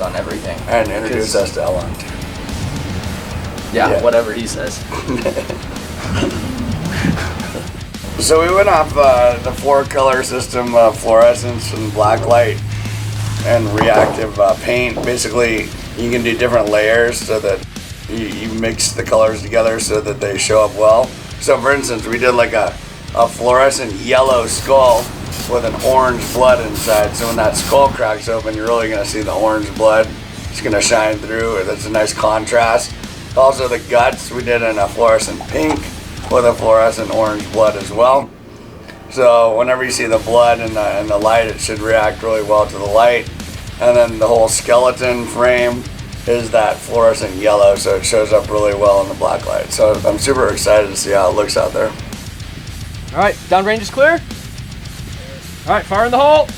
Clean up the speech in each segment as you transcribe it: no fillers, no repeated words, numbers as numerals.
on everything. And introduce us to Elon too. Yeah, whatever he says. So we went off the 4-color system of fluorescence and black light and reactive paint. Basically, you can do different layers so that you mix the colors together so that they show up well. So for instance, we did like a fluorescent yellow skull with an orange blood inside. So when that skull cracks open, you're really gonna see the orange blood. It's gonna shine through. That's a nice contrast. Also the guts, we did in a fluorescent pink with a fluorescent orange blood as well. So whenever you see the blood and the light, it should react really well to the light. And then the whole skeleton frame is that fluorescent yellow, so it shows up really well in the black light. So I'm super excited to see how it looks out there. All right, downrange is clear. All right, fire in the hole.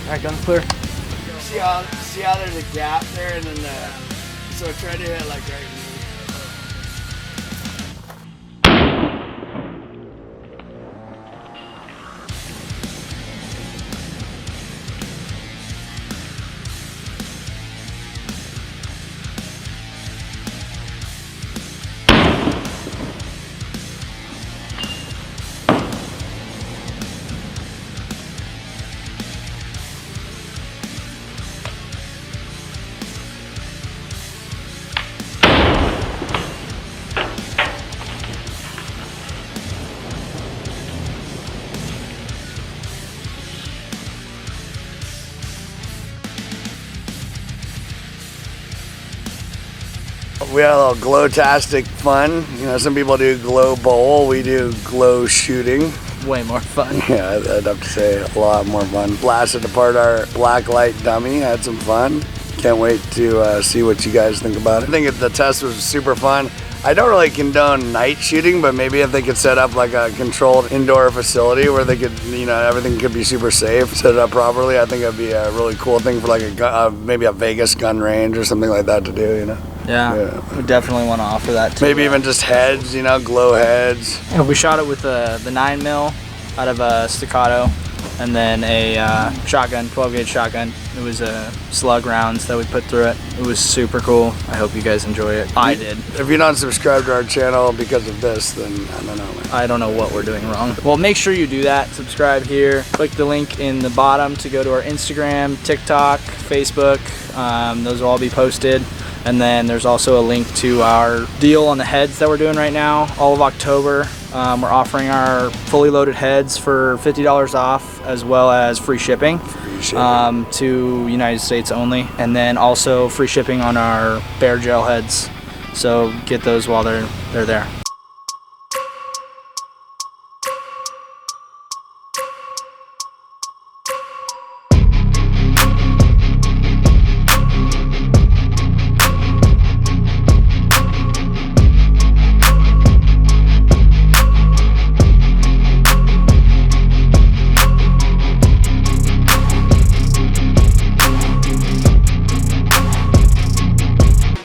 All right, gun's clear. See how there's a gap there, and then so try to hit like right here. We had a little glow-tastic fun. You know, some people do glow bowl, we do glow shooting. Way more fun. Yeah, I'd have to say a lot more fun. Blasted apart our black light dummy, had some fun. Can't wait to see what you guys think about it. I think the test was super fun. I don't really condone night shooting, but maybe if they could set up like a controlled indoor facility where they could, you know, everything could be super safe, set it up properly, I think it'd be a really cool thing for like maybe a Vegas gun range or something like that to do, you know? Yeah. We definitely want to offer that too. Maybe even just heads, you know, glow heads. Yeah, we shot it with the 9mm out of a staccato, and then a shotgun, 12-gauge shotgun. It was slug rounds that we put through it. It was super cool. I hope you guys enjoy it. I did. If you're not subscribed to our channel because of this, then I don't know, man. I don't know what we're doing wrong. Well, make sure you do that. Subscribe here. Click the link in the bottom to go to our Instagram, TikTok, Facebook. Those will all be posted. And then there's also a link to our deal on the heads that we're doing right now. All of October, we're offering our fully loaded heads for $50 off, as well as free shipping, to United States only. And then also free shipping on our bear gel heads. So get those while they're there.